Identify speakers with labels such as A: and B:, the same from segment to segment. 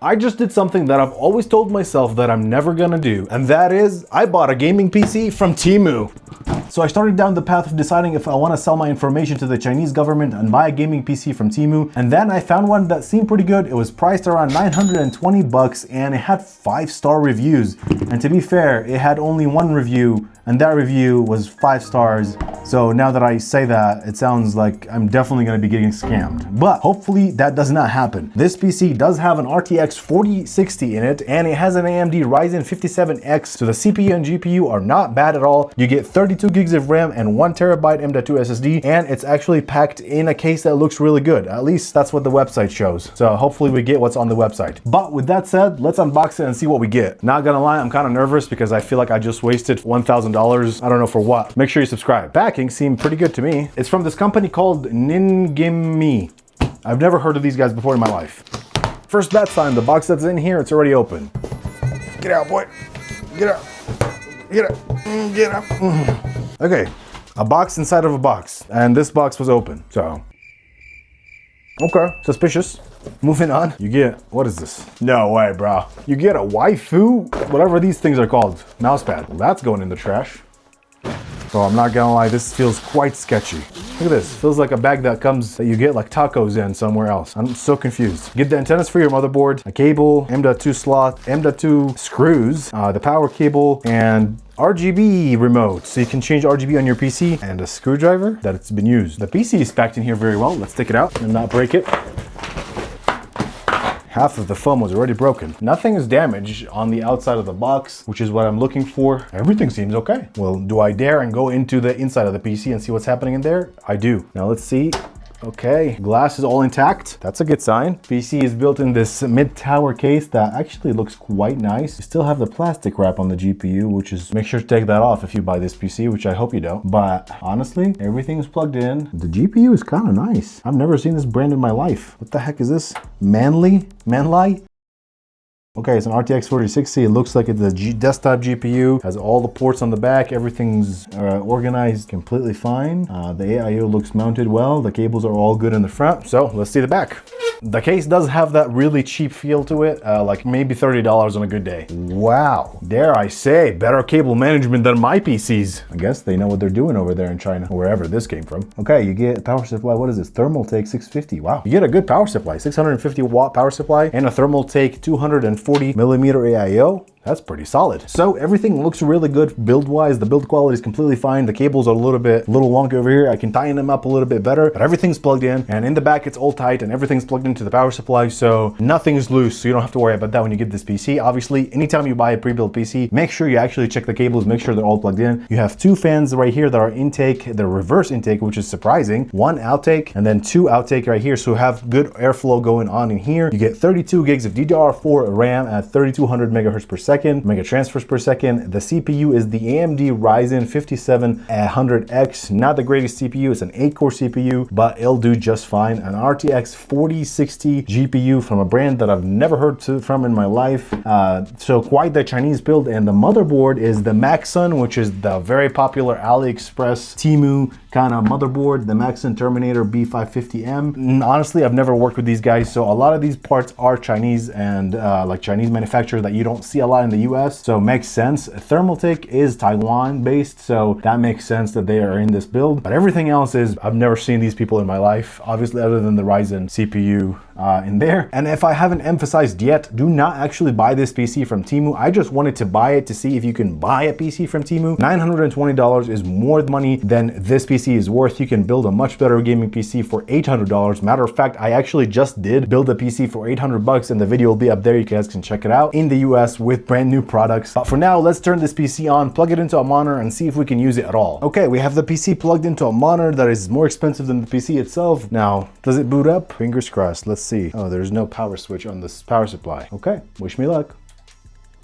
A: I just did something that I've always told myself that I'm never gonna do, and that is, I bought a gaming PC from TEMU. So I started down the path of deciding if I want to sell my information to the Chinese government and buy a gaming PC from TEMU, and then I found one that seemed pretty good. It was priced around 920 bucks and it had 5-star reviews. And to be fair, it had only one review, and that review was 5 stars. So now that I say that, it sounds like I'm definitely going to be getting scammed. But hopefully that does not happen. This PC does have an RTX 4060 in it, and it has an AMD Ryzen 57X, so the CPU and GPU are not bad at all. You get 32 gigs of RAM and 1 terabyte M.2 SSD, and it's actually packed in a case that looks really good. At least that's what the website shows. So hopefully we get what's on the website. But with that said, let's unbox it and see what we get. Not gonna lie, I'm kind of nervous because I feel like I just wasted $1,000. I don't know for what. Make sure you subscribe. Packing seemed pretty good to me. It's from this company called Ningimi. I've never heard of these guys before in my life. First batch time, the box that's in here, it's already open. Get out, boy. Get out. Get out. Get out. Okay, a box inside of a box, and this box was open, so. Okay, suspicious. Moving on, you get, what is this? No way, bro. You get a waifu, whatever these things are called, mousepad. Well, that's going in the trash. So I'm not gonna lie, this feels quite sketchy. Look at this, feels like a bag that you get like tacos in somewhere else. I'm so confused. Get the antennas for your motherboard, a cable, M.2 slot, M.2 screws, the power cable, and RGB remote, so you can change RGB on your PC, and a screwdriver that it's been used. The PC is packed in here very well. Let's take it out and not break it. Half of the foam was already broken. Nothing is damaged on the outside of the box, which is what I'm looking for. Everything seems okay. Well, do I dare and go into the inside of the PC and see what's happening in there? I do. Now let's see. Okay, glass is all intact. That's a good sign. PC is built in this mid-tower case that actually looks quite nice. You still have the plastic wrap on the GPU, which is, make sure to take that off if you buy this PC, which I hope you don't. But honestly, everything's plugged in. The GPU is kind of nice. I've never seen this brand in my life. What the heck is this? Manly? Okay, it's an RTX 4060. It looks like it's a desktop GPU. Has all the ports on the back. Everything's organized completely fine. The AIO looks mounted well. The cables are all good in the front. So let's see the back. The case does have that really cheap feel to it, like maybe $30 on a good day. Wow, dare I say, better cable management than my PCs. I guess they know what they're doing over there in China, or wherever this came from. Okay, you get a power supply. What is this? Thermaltake 650. Wow, you get a good power supply, 650 watt power supply, and a Thermaltake 240 millimeter AIO. That's pretty solid. So everything looks really good build-wise. The build quality is completely fine. The cables are a little wonky over here. I can tighten them up a little bit better, but everything's plugged in, and in the back it's all tight, and everything's plugged into the power supply, so nothing is loose, so you don't have to worry about that when you get this PC. Obviously, anytime you buy a pre-built PC, make sure you actually check the cables, make sure they're all plugged in. You have 2 fans right here that are intake, the reverse intake, which is surprising. 1 outtake, and then 2 outtake right here, so have good airflow going on in here. You get 32 gigs of DDR4 RAM at 3200 megahertz per second, mega transfers per second. The CPU is the AMD Ryzen 5700X, not the greatest CPU. It's an 8-core CPU, but it'll do just fine. An RTX 4060 GPU from a brand that I've never heard from in my life. So quite the Chinese build. And the motherboard is the Maxsun, which is the very popular AliExpress TEMU kind of motherboard, the Maxsun Terminator B550M. Honestly, I've never worked with these guys, so a lot of these parts are Chinese and like Chinese manufacturers that you don't see a lot in the US, so it makes sense. Thermaltake is Taiwan based, so that makes sense that they are in this build. But everything else is, I've never seen these people in my life, obviously, other than the Ryzen CPU in there. And if I haven't emphasized yet, do not actually buy this PC from TEMU. I just wanted to buy it to see if you can buy a PC from TEMU. $920 is more money than this PC is worth. You can build a much better gaming PC for $800. Matter of fact, I actually just did build a PC for 800 bucks, and the video will be up there. You guys can check it out in the US with brand new products. But for now, let's turn this PC on, plug it into a monitor, and see if we can use it at all. Okay, we have the PC plugged into a monitor that is more expensive than the PC itself. Now, does it boot up? Fingers crossed. Let's see. Oh, there's no power switch on this power supply. Okay, wish me luck.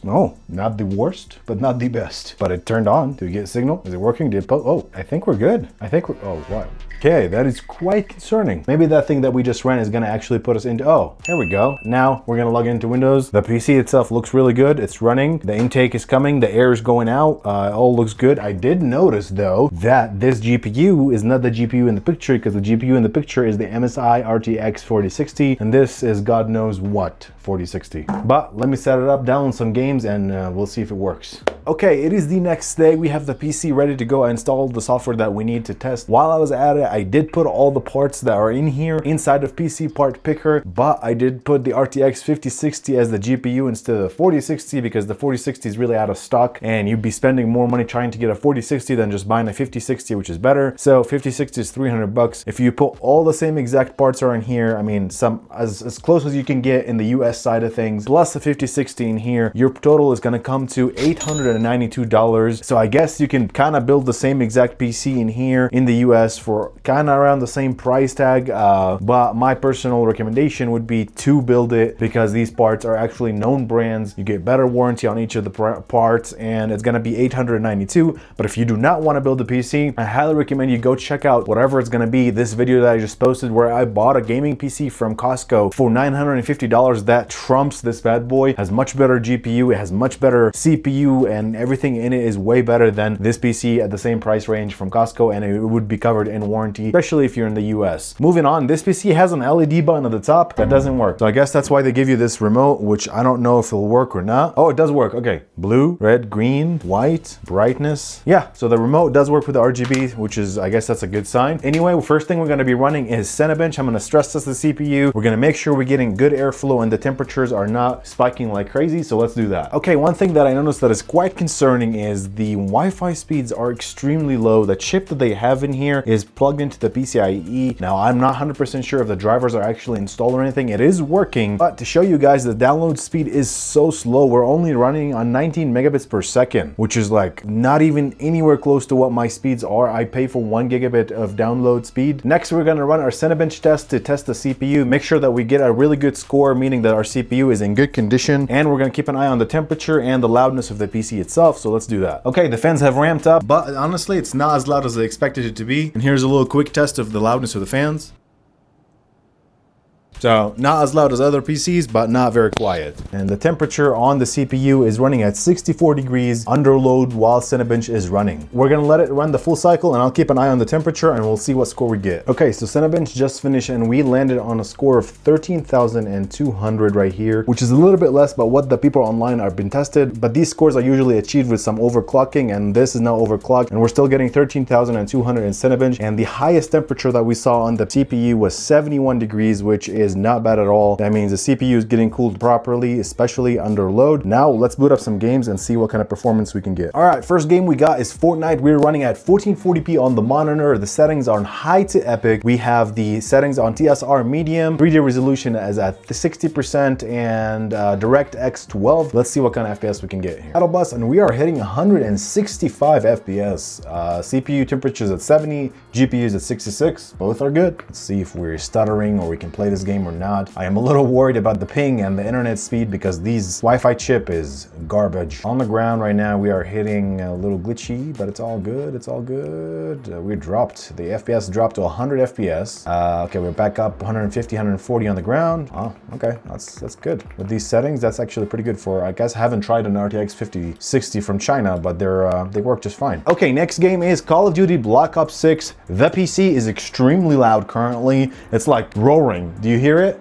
A: Oh, not the worst, but not the best. But it turned on. Do we get a signal? Is it working? Did it oh, I think we're good. Oh, what? Okay, that is quite concerning. Maybe that thing that we just ran is gonna actually put us into, oh, here we go. Now we're gonna log into Windows. The PC itself looks really good. It's running. The intake is coming. The air is going out. All looks good. I did notice though that this GPU is not the GPU in the picture, because the GPU in the picture is the MSI RTX 4060, and this is God knows what 4060. But let me set it up, download some games, and we'll see if it works. Okay, it is the next day. We have the PC ready to go. I installed the software that we need to test. While I was at it, I did put all the parts that are in here inside of PC part picker, but I did put the RTX 5060 as the GPU instead of the 4060, because the 4060 is really out of stock and you'd be spending more money trying to get a 4060 than just buying a 5060, which is better. So 5060 is 300 bucks. If you put all the same exact parts are in here, I mean, some as close as you can get in the US side of things, plus the 5060 in here, your total is gonna come to $892. So I guess you can kind of build the same exact PC in here in the US for kind of around the same price tag, but my personal recommendation would be to build it, because these parts are actually known brands. You get better warranty on each of the parts, and it's gonna be $892. But if you do not want to build a PC, I highly recommend you go check out whatever it's gonna be. This video that I just posted where I bought a gaming PC from Costco for $950, that trumps this bad boy. Has much better GPU, it has much better CPU, and everything in it is way better than this PC at the same price range from Costco, and it would be covered in warranty, especially if you're in the US. Moving on, this PC has an LED button at the top that doesn't work. So I guess that's why they give you this remote, which I don't know if it'll work or not. Oh, it does work. Okay. Blue, red, green, white, brightness. Yeah, so the remote does work with the RGB, which is, I guess that's a good sign. Anyway, first thing we're going to be running is Cinebench. I'm going to stress test the CPU. We're going to make sure we're getting good airflow and the temperatures are not spiking like crazy. So let's do that. Okay, one thing that I noticed that is quite concerning is the Wi-Fi speeds are extremely low. The chip that they have in here is plugged into the PCIe. Now, I'm not 100% sure if the drivers are actually installed or anything. It is working, but to show you guys, the download speed is so slow. We're only running on 19 megabits per second, which is like not even anywhere close to what my speeds are. I pay for 1 gigabit of download speed. Next, we're going to run our Cinebench test to test the CPU, make sure that we get a really good score, meaning that our CPU is in good condition, and we're going to keep an eye on the temperature and the loudness of the PC itself. So let's do that. Okay, the fans have ramped up, but honestly, it's not as loud as I expected it to be. And here's a little quick test of the loudness of the fans. So not as loud as other PCs, but not very quiet. And the temperature on the CPU is running at 64 degrees under load while Cinebench is running. We're gonna let it run the full cycle, and I'll keep an eye on the temperature and we'll see what score we get. Okay, so Cinebench just finished and we landed on a score of 13,200 right here, which is a little bit less, but what the people online have been tested. But these scores are usually achieved with some overclocking, and this is now overclocked, and we're still getting 13,200 in Cinebench. And the highest temperature that we saw on the CPU was 71 degrees, which is not bad at all. That means the CPU is getting cooled properly, especially under load. Now let's boot up some games and see what kind of performance we can get. All right, first game we got is Fortnite. We're running at 1440p on the monitor. The settings are on high to epic. We have the settings on TSR medium, 3D resolution is at 60%, and DirectX 12. Let's see what kind of FPS we can get here. Battle bus, and we are hitting 165 FPS. CPU temperatures at 70, GPUs at 66. Both are good. Let's see if we're stuttering or we can play this game or not. I am a little worried about the ping and the internet speed because these Wi-Fi chip is garbage. On the ground right now, we are hitting a little glitchy, but it's all good. It's all good. We dropped, the FPS dropped to 100 FPS. Okay, we're back up 150, 140 on the ground. Oh, okay, that's good. With these settings, that's actually pretty good for, I guess I haven't tried an RTX 5060 from China, but they work just fine. Okay, next game is Call of Duty Black Ops 6. The PC is extremely loud currently. It's like roaring. Do you hear it?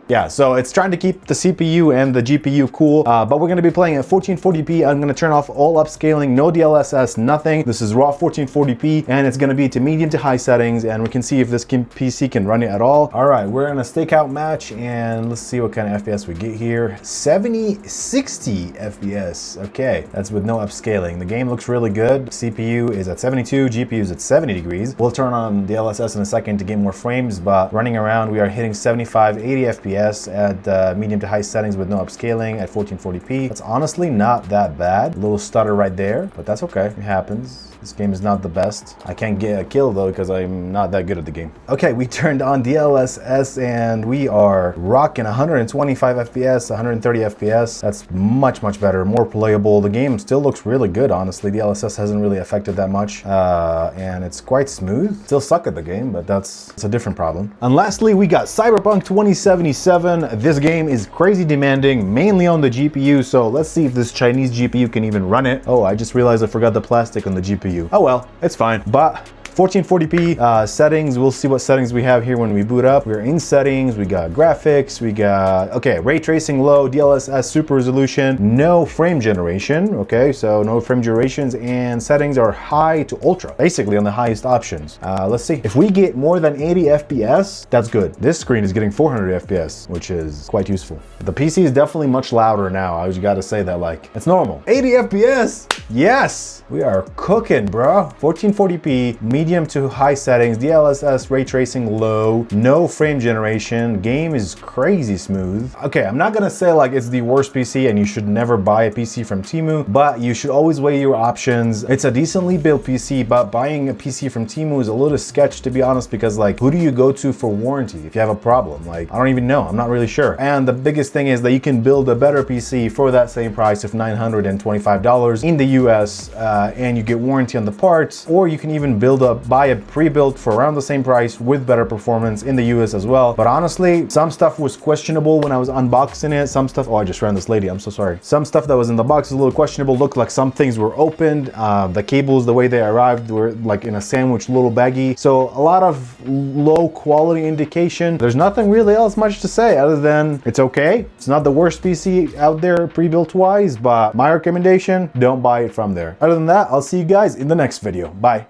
A: Yeah, so it's trying to keep the CPU and the GPU cool, but we're gonna be playing at 1440p. I'm gonna turn off all upscaling, no DLSS, nothing. This is raw 1440p, and it's gonna be to medium to high settings, and we can see if this PC can run it at all. All right, we're in a stakeout match, and let's see what kind of FPS we get here. 60 FPS, okay. That's with no upscaling. The game looks really good. CPU is at 72, GPU is at 70 degrees. We'll turn on DLSS in a second to get more frames, but running around, we are hitting 75, 80 FPS at medium to high settings with no upscaling at 1440p. That's honestly not that bad. A little stutter right there, but that's okay. It happens. This game is not the best. I can't get a kill though because I'm not that good at the game. Okay, we turned on DLSS and we are rocking 125 FPS, 130 FPS. That's much better, more playable. The game still looks really good, honestly. DLSS hasn't really affected that much, and it's quite smooth. Still suck at the game, but it's a different problem. And lastly, we got Cyberpunk 2077. This game is crazy demanding, mainly on the GPU, so let's see if this Chinese GPU can even run it. Oh, I just realized I forgot the plastic on the GPU. Oh well, it's fine. But 1440p settings, we'll see what settings we have here when we boot up. We're in settings, we got graphics, we got, okay, ray tracing low, DLSS super resolution, no frame generation, okay, so no frame generations, and settings are high to ultra, basically on the highest options. Let's see, if we get more than 80 FPS, that's good. This screen is getting 400 FPS, which is quite useful. The PC is definitely much louder now, I just gotta say that, like, it's normal. 80 FPS, yes! We are cooking, bro. 1440p, medium to high settings, DLSS ray tracing low, no frame generation, game is crazy smooth. Okay, I'm not gonna say like it's the worst PC and you should never buy a PC from TEMU, but you should always weigh your options. It's a decently built PC, but buying a PC from TEMU is a little sketch, to be honest, because like, who do you go to for warranty if you have a problem? Like, I don't even know, I'm not really sure. And the biggest thing is that you can build a better PC for that same price of $925 in the US, and you get warranty on the parts, or you can even buy a pre-built for around the same price with better performance in the US as well. But honestly, some stuff was questionable when I was unboxing it. Some stuff, oh, I just ran this lady, I'm so sorry. Some stuff that was in the box is a little questionable, looked like some things were opened. The cables, the way they arrived, were like in a sandwich, little baggy. So a lot of low quality indication. There's nothing really else much to say other than it's okay. It's not the worst PC out there pre-built wise, but my recommendation, don't buy it from there. Other than that, I'll see you guys in the next video. Bye.